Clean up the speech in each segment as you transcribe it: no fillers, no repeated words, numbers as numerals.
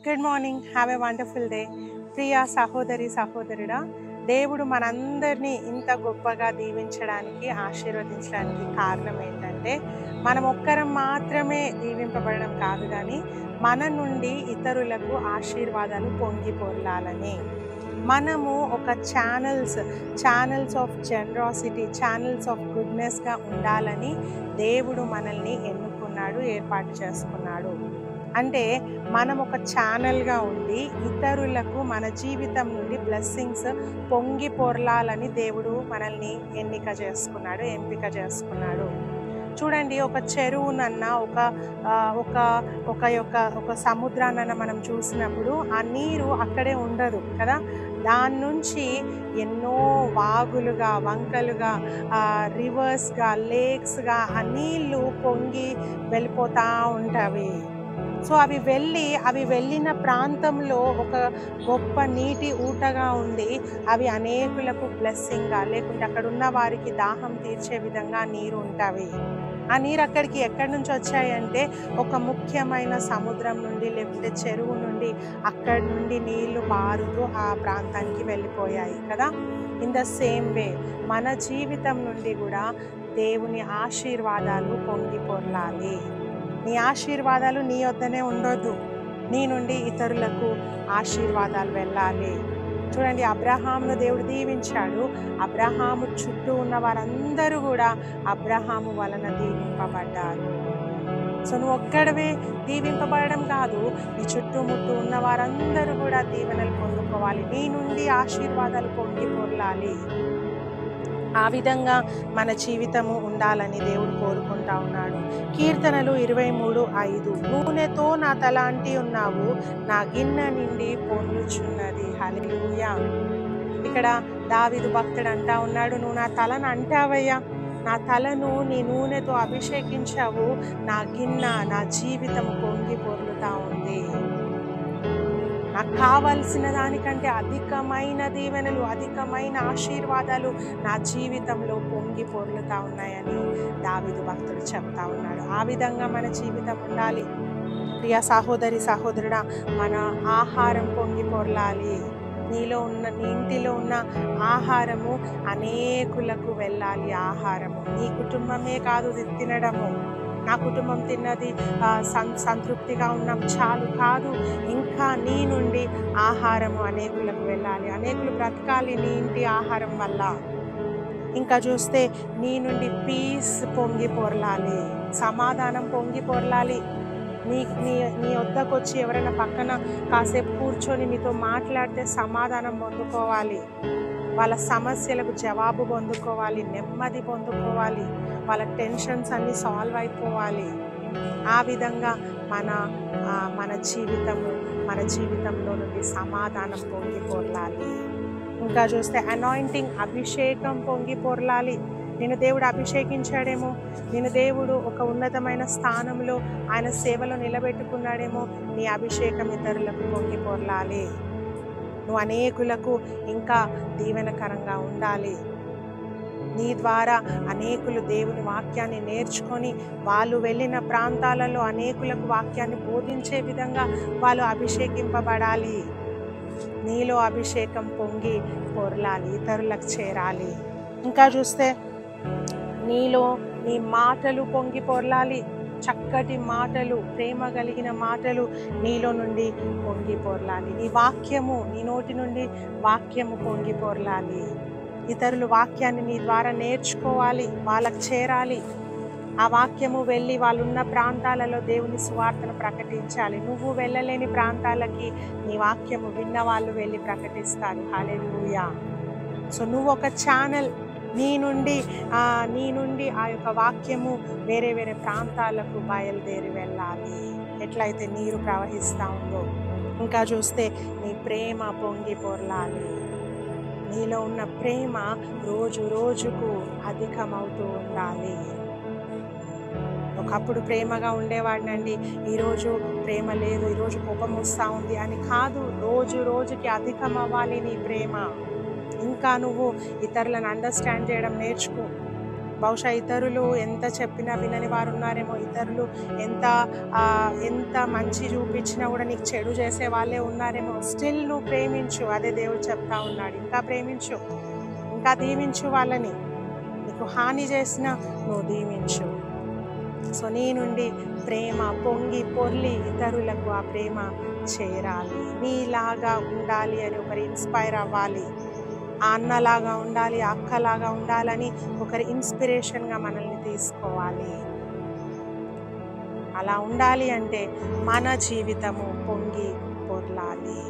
Good morning, have a wonderful day. ప్రియ సహోదరి సహోదరుడా, దేవుడు మనందరినీ ఇంత గొప్పగా దీవించడానికి, ఆశీర్వదించడానికి కారణం ఏంటంటే, మనం ఒక్కరం మాత్రమే దీవింపబడడం కాదు, కానీ మన నుండి ఇతరులకు ఆశీర్వాదాలు పొంగి పొర్లాలని. మనము ఒక channels of generosity, channels of గుడ్నెస్గా ఉండాలని దేవుడు మనల్ని ఎన్నుకున్నాడు, ఏర్పాటు చేసుకున్నాడు. అంటే మనం ఒక ఛానల్గా ఉండి ఇతరులకు మన జీవితం నుండి బ్లెస్సింగ్స్ పొంగి పొర్లాలని దేవుడు మనల్ని ఎంపిక చేసుకున్నాడు. చూడండి, ఒక చెరువునన్నా ఒక సముద్రాన్నన్నా మనం చూసినప్పుడు ఆ నీరు అక్కడే ఉండదు కదా. దాని నుంచి ఎన్నో వాగులుగా, వంకలుగా, రివర్స్గా, లేక్స్గా ఆ నీళ్ళు పొంగి వెళ్ళిపోతూ ఉంటాయి. సో అవి వెళ్ళిన ప్రాంతంలో ఒక గొప్ప నీటి ఊటగా ఉండి అవి అనేకులకు బ్లెస్సింగ్గా, లేకుంటే అక్కడ ఉన్న వారికి దాహం తీర్చే విధంగా నీరు ఉంటాయి. ఆ నీరు అక్కడికి ఎక్కడి నుంచి వచ్చాయంటే ఒక ముఖ్యమైన సముద్రం నుండి, లేకుంటే చెరువు నుండి, అక్కడి నుండి నీళ్లు పారుతూ ఆ ప్రాంతానికి వెళ్ళిపోయాయి కదా. ఇన్ ద సేమ్ వే మన జీవితం నుండి కూడా దేవుని ఆశీర్వాదాలు పొంగి పొర్లాలి. నీ ఆశీర్వాదాలు నీ వద్దనే ఉండొద్దు, నీ నుండి ఇతరులకు ఆశీర్వాదాలు వెళ్ళాలి. చూడండి, అబ్రహామును దేవుడు దీవించాడు. అబ్రహాము చుట్టూ ఉన్న వారందరూ కూడా అబ్రహాము వలన దీవింపబడ్డారు. సో నువ్వు ఒక్కడవే దీవింపబడడం కాదు, నీ చుట్టుముట్టు ఉన్న వారందరూ కూడా దీవెనలు పొందుకోవాలి, నీ నుండి ఆశీర్వాదాలు పొంగి పొర్లాలి. ఆ విధంగా మన జీవితము ఉండాలని దేవుడు కోరుకుంటా ఉన్నాడు. కీర్తనలు 23:5, నూనెతో నా తల అంటి ఉన్నావు, నా గిన్నె నిండి పొర్లుచున్నది. హల్లెలూయా. ఇక్కడ దావీదు భక్తుడు అంటా ఉన్నాడు, నువ్వు నా తలను అంటావయ్యా, నా తలను నీ నూనెతో అభిషేకించావు, నా గిన్నె, నా జీవితం పొంగి పొర్లుతా ఉంది. నాకు కావలసిన దానికంటే అధికమైన దీవెనలు, అధికమైన ఆశీర్వాదాలు నా జీవితంలో పొంగి పొర్లుతా ఉన్నాయని దావీదు భక్తుడు చెప్తా ఉన్నాడు. ఆ విధంగా మన జీవితం ఉండాలి. ప్రియ సహోదరి సహోదరుడా, మన ఆహారం పొంగి పొర్లాలి. నీ ఇంటిలో ఉన్న ఆహారము అనేకులకు వెళ్ళాలి. ఆహారము నీ కుటుంబమే కాదు తినడము, నా కుటుంబం తిన్నది సంతృప్తిగా ఉన్నాం చాలు కాదు, ఇంకా నీ నుండి ఆహారము అనేకులకు వెళ్ళాలి, అనేకులు బ్రతకాలి నీ ఇంటి ఆహారం వల్ల. ఇంకా చూస్తే నీ నుండి పీస్ పొంగి పొర్లాలి, సమాధానం పొంగి పొర్లాలి. నీ వద్దకు వచ్చి ఎవరైనా పక్కన కాసేపు కూర్చొని నీతో మాట్లాడితే సమాధానం పొందుకోవాలి, వాళ్ళ సమస్యలకు జవాబు పొందుకోవాలి, నెమ్మది పొందుకోవాలి, వాళ్ళ టెన్షన్స్ అన్నీ సాల్వ్ అయిపోవాలి. ఆ విధంగా మన జీవితంలో నుండి సమాధానం పొంగి పొర్లాలి. ఇంకా చూస్తే అనాయింటింగ్, అభిషేకం పొంగి పొర్లాలి. నేను దేవుడు అభిషేకించాడేమో, నేను దేవుడు ఒక ఉన్నతమైన స్థానంలో ఆయన సేవలో నిలబెట్టుకున్నాడేమో, నీ అభిషేకం ఇతరులకు పొంగి పొర్లాలి. నువ్వు అనేకులకు ఇంకా దీవెనకరంగా ఉండాలి. నీ ద్వారా అనేకులు దేవుని వాక్యాన్ని నేర్చుకొని వాళ్ళు వెళ్ళిన ప్రాంతాలలో అనేకులకు వాక్యాన్ని బోధించే విధంగా వాళ్ళు అభిషేకింపబడాలి. నీలో అభిషేకం పొంగి పొర్లాలి, ఇతరులకు చేరాలి. ఇంకా చూస్తే నీ మాటలు పొంగి పొర్లాలి. చక్కటి మాటలు, ప్రేమ కలిగిన మాటలు నీలో నుండి పొంగి పొర్లాలి. నీ నోటి నుండి వాక్యము పొంగి పొర్లాలి. ఇతరులు వాక్యాన్ని నీ ద్వారా నేర్చుకోవాలి, వాళ్ళకు చేరాలి. ఆ వాక్యము వెళ్ళి వాళ్ళున్న ప్రాంతాలలో దేవుని సువార్తను ప్రకటించాలి. నువ్వు వెళ్ళలేని ప్రాంతాలకి నీ వాక్యము విన్న వాళ్ళు వెళ్ళి ప్రకటిస్తారు. హల్లెలూయా. సో నువ్వు ఒక ఛానల్, నీ నుండి ఆ యొక్క వాక్యము వేరే వేరే ప్రాంతాలకు బయలుదేరి వెళ్ళాలి, ఎట్లయితే నీరు ప్రవహిస్తూ ఉందో. ఇంకా చూస్తే నీ ప్రేమ పొంగి పొర్లాలి. నీలో ఉన్న ప్రేమ రోజు రోజుకు అధికమవుతూ ఉండాలి. ఒకప్పుడు ప్రేమగా ఉండేవాడినండి, ఈరోజు ప్రేమ లేదు, ఈరోజు కోపం వస్తూ ఉంది అని కాదు, రోజు రోజుకి అధికం అవ్వాలి నీ ప్రేమ. ఇంకా నువ్వు ఇతరులను అండర్స్టాండ్ చేయడం నేర్చుకో. బహుశా ఇతరులు ఎంత చెప్పినా వినని వారు ఉన్నారేమో, ఇతరులు ఎంత ఎంత మంచి చూపించినా కూడా నీకు చెడు చేసే వాళ్ళే ఉన్నారేమో. స్టిల్ నువ్వు ప్రేమించు, అదే దేవుడు చెప్తా ఉన్నాడు. ఇంకా ప్రేమించు, ఇంకా దీవించు వాళ్ళని. నీకు హాని చేసినా నువ్వు దీవించు. సో నీ నుండి ప్రేమ పొంగి పొర్లి ఇతరులకు ఆ ప్రేమ చేరాలి. నీలాగా ఉండాలి అని ఒకరు ఇన్స్పైర్ అవ్వాలి. ఆ అన్నలాగా ఉండాలి, అక్కలాగా ఉండాలని ఒకరి ఇన్స్పిరేషన్గా మనల్ని తీసుకోవాలి. అలా ఉండాలి అంటే మన జీవితము పొంగి పొర్లాలి.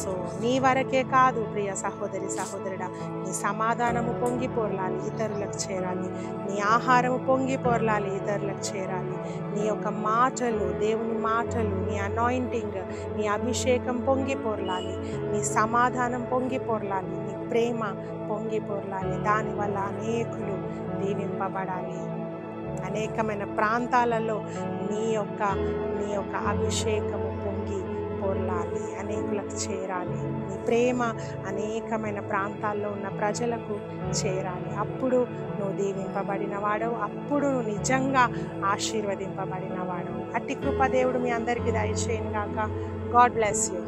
సో నీ వరకే కాదు ప్రియ సహోదరి సహోదరుడా, నీ సమాధానము పొంగి పొర్లాలి, ఇతరులకు చేరాలి. నీ ఆహారము పొంగి పొర్లాలి, ఇతరులకు చేరాలి. నీ యొక్క మాటలు, దేవుని మాటలు, నీ అనాయింటింగ్, నీ అభిషేకం పొంగి పొర్లాలి. నీ సమాధానం పొంగి పొర్లాలి. నీ ప్రేమ పొంగి పొర్లాలి. దానివల్ల అనేకులు దీవింపబడాలి. అనేకమైన ప్రాంతాలలో నీ యొక్క అభిషేకము పొంగి పొర్లాలి, అనేకులకు చేరాలి. నీ ప్రేమ అనేకమైన ప్రాంతాల్లో ఉన్న ప్రజలకు చేరాలి. అప్పుడు నువ్వు దీవింపబడిన వాడవు, అప్పుడు నువ్వు నిజంగా ఆశీర్వదింపబడిన వాడవు. అట్టి కృప దేవుడు మీ అందరికీ దయచేయను గాక. God bless you.